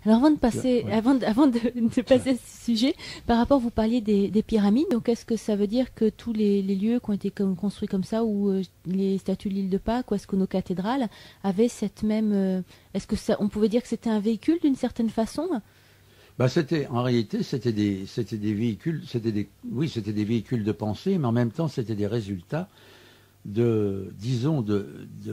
Alors avant de passer à ce sujet, par rapport, vous parliez des pyramides, donc est-ce que ça veut dire que tous les lieux qui ont été construits comme ça, ou les statues de l'île de Pâques, ou est-ce que nos cathédrales avaient cette même... est-ce que on pouvait dire que c'était un véhicule d'une certaine façon? En réalité, c'était des véhicules, c'était des véhicules de pensée, mais en même temps, c'était des résultats de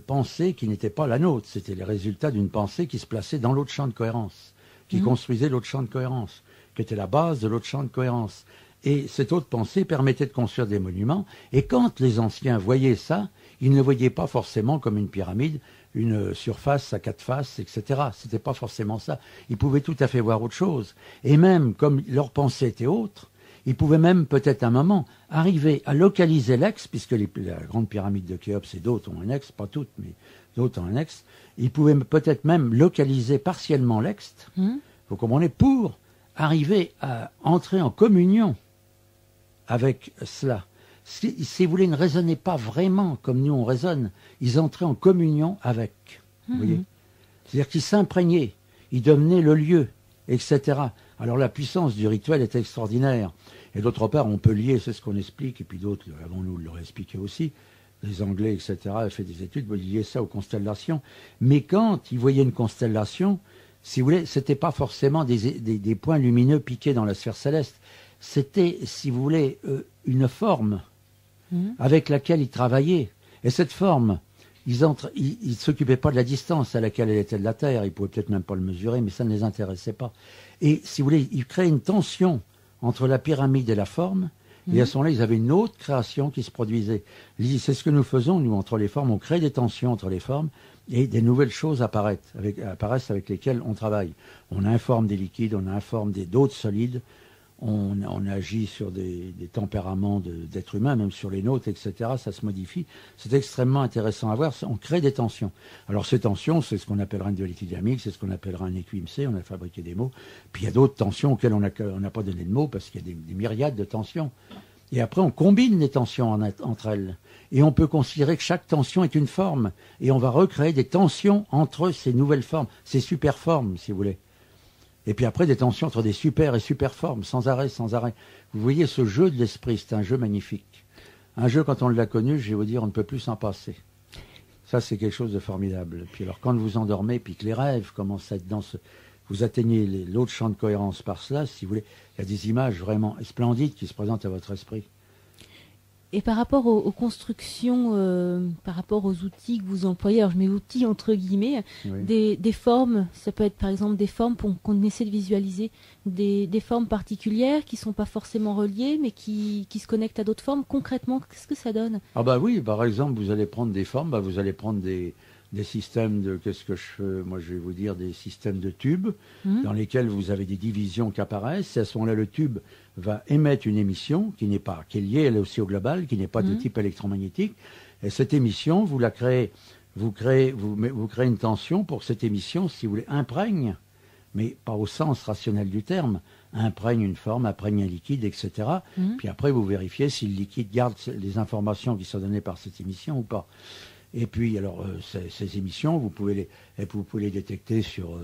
pensée qui n'étaient pas la nôtre. C'était les résultats d'une pensée qui se plaçait dans l'autre champ de cohérence, qui construisait l'autre champ de cohérence, qui était la base de l'autre champ de cohérence. Et cette autre pensée permettait de construire des monuments. Et quand les anciens voyaient ça, ils ne le voyaient pas forcément comme une pyramide, une surface à 4 faces, etc. C'était pas forcément ça. Ils pouvaient tout à fait voir autre chose. Et même, comme leur pensée était autre, ils pouvaient même, peut-être à un moment, arriver à localiser l'ex, puisque la grande pyramide de Khéops et d'autres ont un ex, pas toutes, mais d'autres ont un ex. Ils pouvaient peut-être même localiser partiellement l'ex, vous comprenez, pour arriver à entrer en communion avec cela. Si vous voulez, ils ne raisonnaient pas vraiment comme nous on raisonne. Ils entraient en communion avec. Vous voyez ? C'est-à-dire qu'ils s'imprégnaient, ils devenaient le lieu, etc. Alors la puissance du rituel est extraordinaire. Et d'autre part, on peut lier, c'est ce qu'on explique, et puis d'autres avant nous l'auraient expliqué aussi, les Anglais, etc., ont fait des études, ils liaient ça aux constellations. Mais quand ils voyaient une constellation, si vous voulez, c'était pas forcément des points lumineux piqués dans la sphère céleste. C'était, si vous voulez, une forme avec laquelle ils travaillaient. Et cette forme, ils ne s'occupaient pas de la distance à laquelle elle était de la Terre. Ils ne pouvaient peut-être même pas le mesurer, mais ça ne les intéressait pas. Et si vous voulez, ils créaient une tension entre la pyramide et la forme. Et à ce moment-là, ils avaient une autre création qui se produisait. C'est ce que nous faisons, nous, entre les formes. On crée des tensions entre les formes et des nouvelles choses apparaissent avec lesquelles on travaille. On informe des liquides, on informe d'autres solides. On agit sur des tempéraments d'êtres humains, même sur les nôtres, etc. Ça se modifie. C'est extrêmement intéressant à voir. On crée des tensions. Alors ces tensions, c'est ce qu'on appellera une dualité dynamique, c'est ce qu'on appellera un équimc. On a fabriqué des mots. Puis il y a d'autres tensions auxquelles on n'a pas donné de mots parce qu'il y a des myriades de tensions. Et après, on combine les tensions entre elles. Et on peut considérer que chaque tension est une forme. Et on va recréer des tensions entre ces nouvelles formes, ces super formes, si vous voulez. Et puis après, des tensions entre des super et super formes, sans arrêt, sans arrêt. Vous voyez, ce jeu de l'esprit, c'est un jeu magnifique. Un jeu, quand on l'a connu, je vais vous dire, on ne peut plus s'en passer. Ça, c'est quelque chose de formidable. Puis alors, quand vous endormez, puis que les rêves commencent à être vous atteignez l'autre champ de cohérence par cela, si vous voulez, il y a des images vraiment splendides qui se présentent à votre esprit. Et par rapport aux constructions, par rapport aux outils que vous employez, alors je mets outils entre guillemets, oui. des formes, ça peut être par exemple des formes qu'on essaie de visualiser, des formes particulières qui ne sont pas forcément reliées, mais qui se connectent à d'autres formes. Concrètement, qu'est-ce que ça donne? Ah bah oui, par exemple, vous allez prendre des formes, vous allez prendre des systèmes de, moi je vais vous dire, des systèmes de tubes dans lesquels vous avez des divisions qui apparaissent. Et à ce moment-là, le tube va émettre une émission qui est liée elle aussi au global, qui n'est pas de type électromagnétique. Et cette émission, vous créez une tension pour que cette émission, si vous voulez, imprègne, mais pas au sens rationnel du terme, imprègne une forme, imprègne un liquide, etc. Puis après, vous vérifiez si le liquide garde les informations qui sont données par cette émission ou pas. Et puis, alors, ces émissions, vous pouvez les détecter sur,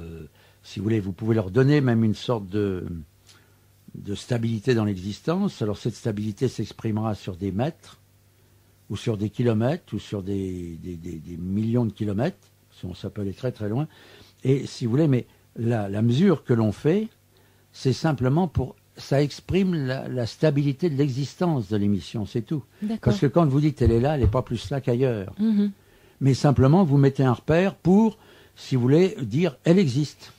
si vous voulez, vous pouvez leur donner même une sorte de stabilité dans l'existence. Alors, cette stabilité s'exprimera sur des mètres, ou sur des kilomètres, ou sur des millions de kilomètres, parce ça peut aller très très loin. Et si vous voulez, mais la mesure que l'on fait, c'est simplement ça exprime la stabilité de l'existence de l'émission, c'est tout. Parce que quand vous dites elle est là, elle n'est pas plus là qu'ailleurs. Mais simplement, vous mettez un repère pour, si vous voulez, dire elle existe.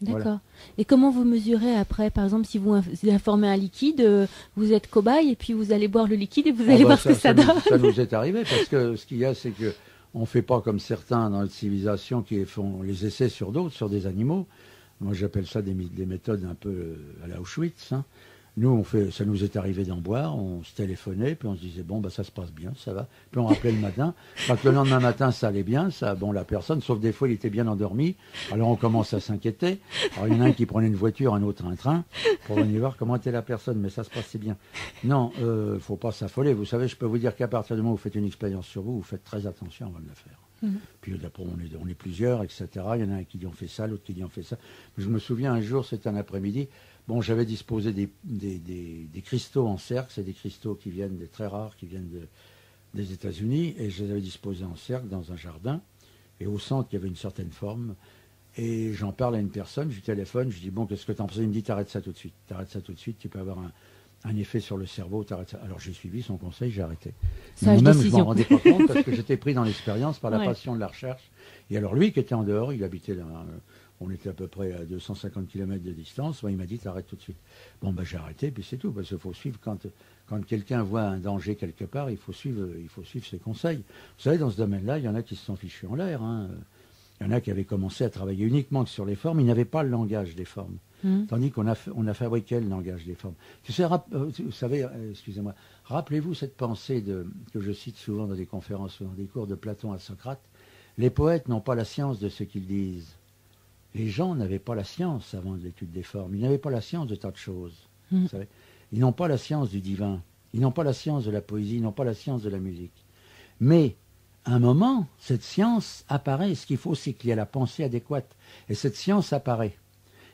D'accord. Voilà. Et comment vous mesurez après? Par exemple, si vous informez un liquide, vous êtes cobaye et puis vous allez boire le liquide et vous allez voir ce que ça donne. Ça nous est arrivé parce que ce qu'il y a, c'est qu'on ne fait pas comme certains dans notre civilisation qui font les essais sur d'autres, sur des animaux. Moi, j'appelle ça des méthodes un peu à la Auschwitz. Nous, ça nous est arrivé d'en boire, on se téléphonait, puis on se disait, bon, ça se passe bien, ça va. Puis on rappelait le matin. Quand le lendemain matin, ça allait bien, la personne, sauf des fois, il était bien endormi. Alors on commence à s'inquiéter. Alors il y en a un qui prenait une voiture, un autre un train, pour venir voir comment était la personne, mais ça se passait bien. Non, faut pas s'affoler. Vous savez, je peux vous dire qu'à partir du moment où vous faites une expérience sur vous, vous faites très attention avant de la faire. Puis après, on est plusieurs, etc. Il y en a un qui dit on fait ça, l'autre qui dit on fait ça. Je me souviens un jour, c'était un après-midi, bon, j'avais disposé des cristaux en cercle, c'est des cristaux qui viennent, des très rares, qui viennent des États-Unis, et je les avais disposés en cercle dans un jardin, et au centre, il y avait une certaine forme, et j'en parle à une personne, je lui téléphone, je dis bon, qu'est-ce que t'en penses? Il me dit t'arrêtes ça tout de suite, tu peux avoir un effet sur le cerveau, t'arrêtes ça. Alors j'ai suivi son conseil, j'ai arrêté. Moi-même, je m'en rendais pas compte parce que j'étais pris dans l'expérience par la passion de la recherche. Et alors lui qui était en dehors, il habitait là, on était à peu près à 250 km de distance, il m'a dit t'arrêtes tout de suite. Bon ben j'ai arrêté, puis c'est tout, parce qu'il faut suivre quand quelqu'un voit un danger quelque part, il faut suivre ses conseils. Vous savez, dans ce domaine-là, il y en a qui se sont fichus en l'air. Il y en a qui avaient commencé à travailler uniquement sur les formes, ils n'avaient pas le langage des formes. Tandis qu'on a fabriqué le langage des formes. Vous savez, excusez-moi, rappelez-vous cette pensée que je cite souvent dans des conférences ou dans des cours de Platon à Socrate. Les poètes n'ont pas la science de ce qu'ils disent. Les gens n'avaient pas la science avant l'étude des formes. Ils n'avaient pas la science de tas de choses. Vous savez. Ils n'ont pas la science du divin. Ils n'ont pas la science de la poésie. Ils n'ont pas la science de la musique. Mais à un moment, cette science apparaît. Ce qu'il faut, c'est qu'il y a la pensée adéquate. Et cette science apparaît.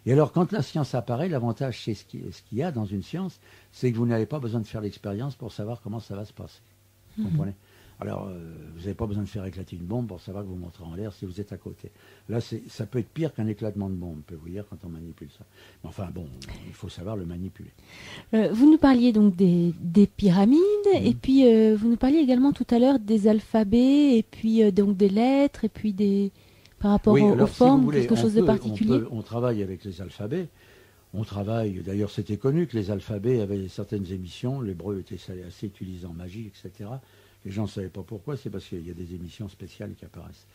Et alors, quand la science apparaît, l'avantage, c'est ce qu'il y a dans une science, c'est que vous n'avez pas besoin de faire l'expérience pour savoir comment ça va se passer. Vous comprenez? Alors, vous n'avez pas besoin de faire éclater une bombe pour savoir que vous monterez en l'air si vous êtes à côté. Là, ça peut être pire qu'un éclatement de bombe, je peux vous dire, quand on manipule ça. Mais enfin, bon, il faut savoir le manipuler. Vous nous parliez donc des pyramides, et puis vous nous parliez également tout à l'heure des alphabets, et puis donc des lettres, et puis par rapport aux formes, quelque chose de particulier. On travaille avec les alphabets. On travaille, d'ailleurs c'était connu que les alphabets avaient certaines émissions, l'hébreu était assez utilisé en magie, etc. Les gens ne savaient pas pourquoi, c'est parce qu'il y a des émissions spéciales qui apparaissent.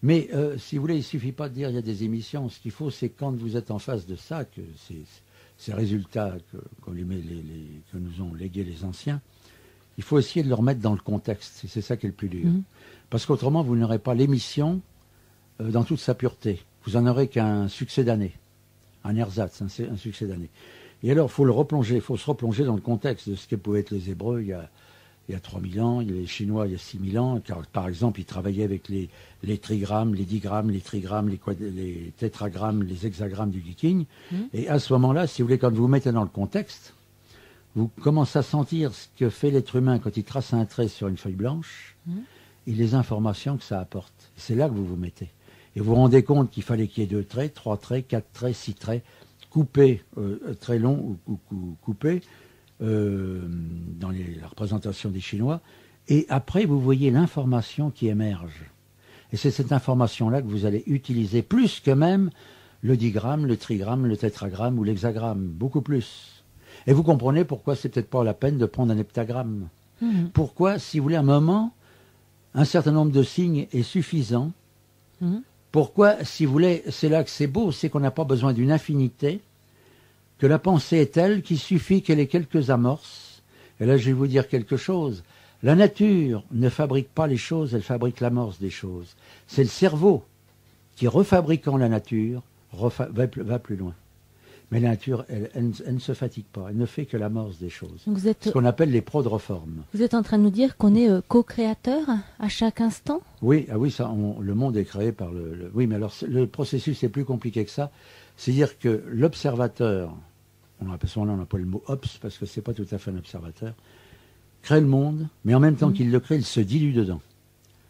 Mais si vous voulez, il ne suffit pas de dire il y a des émissions. Ce qu'il faut, c'est quand vous êtes en face de ça, que ces résultats que nous ont légués les anciens, il faut essayer de le remettre dans le contexte. C'est ça qui est le plus dur. Parce qu'autrement, vous n'aurez pas l'émission dans toute sa pureté. Vous n'en aurez qu'un succès d'année, un ersatz, un succès d'année. Et alors, il faut se replonger dans le contexte de ce que pouvaient être les Hébreux il y a 3000 ans, les Chinois il y a 6000 ans, car par exemple, ils travaillaient avec les trigrammes, les digrammes, les trigrammes, les tétragrammes, les hexagrammes du Viking. Et à ce moment-là, si vous voulez, quand vous vous mettez dans le contexte, vous commencez à sentir ce que fait l'être humain quand il trace un trait sur une feuille blanche et les informations que ça apporte. C'est là que vous vous mettez. Et vous vous rendez compte qu'il fallait qu'il y ait 2 traits, 3 traits, 4 traits, 6 traits, coupés, très longs ou coupés, dans la représentation des Chinois. Et après, vous voyez l'information qui émerge. Et c'est cette information-là que vous allez utiliser plus que même le digramme, le trigramme, le tétragramme ou l'hexagramme. Beaucoup plus. Et vous comprenez pourquoi c'est peut-être pas la peine de prendre un heptagramme. Pourquoi, si vous voulez, à un moment, un certain nombre de signes est suffisant. Pourquoi, si vous voulez, c'est là que c'est beau, c'est qu'on n'a pas besoin d'une infinité, que la pensée est telle qu'il suffit qu'elle ait quelques amorces. Et là, je vais vous dire quelque chose. La nature ne fabrique pas les choses, elle fabrique l'amorce des choses. C'est le cerveau qui, refabriquant la nature, va plus loin. Mais la nature, elle ne se fatigue pas, elle ne fait que l'amorce des choses. Donc ce qu'on appelle les prodroformes. Vous êtes en train de nous dire qu'on est co-créateur à chaque instant? Oui, ça, le monde est créé par Oui, mais alors le processus est plus compliqué que ça. C'est-à-dire que l'observateur, on appelle le mot ops, parce que ce n'est pas tout à fait un observateur, crée le monde, mais en même temps qu'il le crée, il se dilue dedans.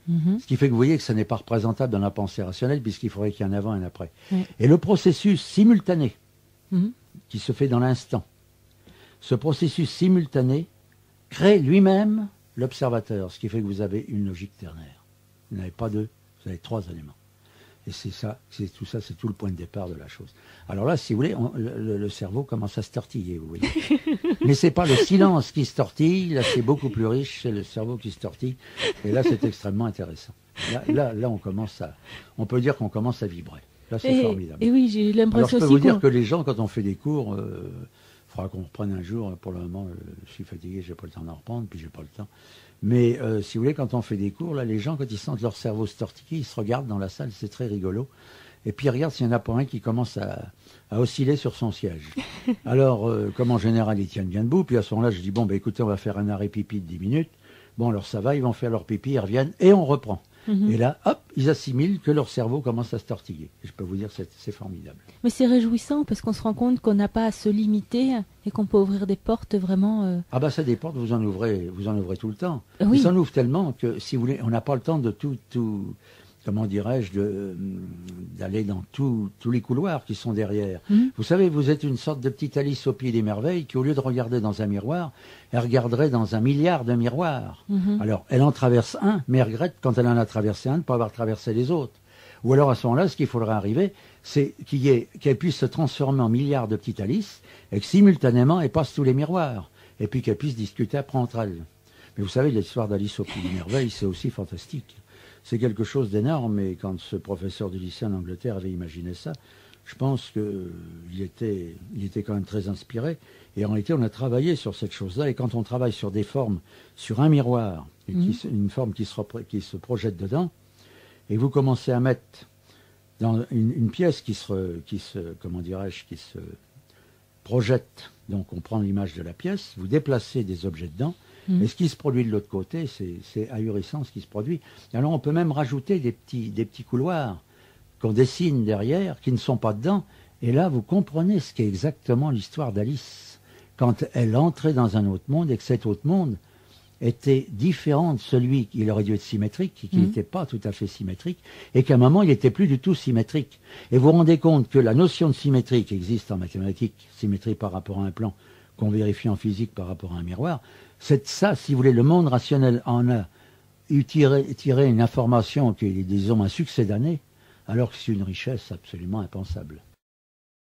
Ce qui fait que vous voyez que ça n'est pas représentable dans la pensée rationnelle, puisqu'il faudrait qu'il y ait un avant et un après. Et le processus simultané, qui se fait dans l'instant, ce processus simultané crée lui-même l'observateur, ce qui fait que vous avez une logique ternaire. Vous n'avez pas 2, vous avez 3 éléments. Et c'est tout le point de départ de la chose. Alors là, si vous voulez, le cerveau commence à se tortiller, vous voyez. Mais c'est pas le silence qui se tortille, là c'est beaucoup plus riche, c'est le cerveau qui se tortille. Et là, c'est extrêmera intéressant. Là, on peut dire qu'on commence à vibrer. Là, c'est formidable. Et oui, j'ai l'impression aussi. Alors, je peux vous dire que les gens, quand on fait des cours, faudra qu'on reprenne un jour. Pour le moment, je suis fatigué, j'ai pas le temps d'en reprendre, puis j'ai pas le temps. Mais si vous voulez, quand on fait des cours, là, les gens, quand ils sentent leur cerveau se tortiller, ils se regardent dans la salle, c'est très rigolo. Et puis ils regardent s'il n'y en a pas un qui commence à osciller sur son siège. Alors, comme en général, ils tiennent bien debout, puis à ce moment-là, je dis, bon, écoutez, on va faire un arrêt pipi de 10 minutes. Bon, alors ça va, ils vont faire leur pipi, ils reviennent, et on reprend. Et là, hop, ils assimilent que leur cerveau commence à se tortiller. Et je peux vous dire, c'est formidable. Mais c'est réjouissant parce qu'on se rend compte qu'on n'a pas à se limiter et qu'on peut ouvrir des portes vraiment... Ah bah ça, des portes, vous en ouvrez tout le temps. Oui. Ils en ouvrent tellement que, si vous voulez, on n'a pas le temps de tout comment dirais-je, d'aller dans tous les couloirs qui sont derrière. Vous savez, vous êtes une sorte de petite Alice au Pays des Merveilles qui, au lieu de regarder dans un miroir, elle regarderait dans 1 milliard de miroirs. Alors, elle en traverse un, mais elle regrette, quand elle en a traversé un, de ne pas avoir traversé les autres. Ou alors, à ce moment-là, ce qu'il faudrait arriver, c'est qu'elle puisse se transformer en milliards de petites Alice, et que simultanément, elle passe tous les miroirs, et puis qu'elle puisse discuter après entre elles. Mais vous savez, l'histoire d'Alice au Pays des Merveilles, c'est aussi fantastique. C'est quelque chose d'énorme, et quand ce professeur du lycée en Angleterre avait imaginé ça, je pense qu'il était quand même très inspiré. Et en réalité, on a travaillé sur cette chose-là. Et quand on travaille sur des formes, sur un miroir, une forme qui se projette dedans, et vous commencez à mettre dans une pièce qui se projette, donc on prend l'image de la pièce, vous déplacez des objets dedans, et ce qui se produit de l'autre côté, c'est ahurissant ce qui se produit. Et alors on peut même rajouter des petits couloirs qu'on dessine derrière, qui ne sont pas dedans. Et là, vous comprenez ce qu'est exactement l'histoire d'Alice. Quand elle entrait dans un autre monde, et que cet autre monde était différent de celui qui aurait dû être symétrique, qui n'était pas tout à fait symétrique, et qu'à un moment, il n'était plus du tout symétrique. Et vous vous rendez compte que la notion de symétrie qui existe en mathématiques, symétrie par rapport à un plan, qu'on vérifie en physique par rapport à un miroir, c'est ça, si vous voulez, le monde rationnel en a tiré une information qui est, disons, un succès d'année, alors que c'est une richesse absolument impensable.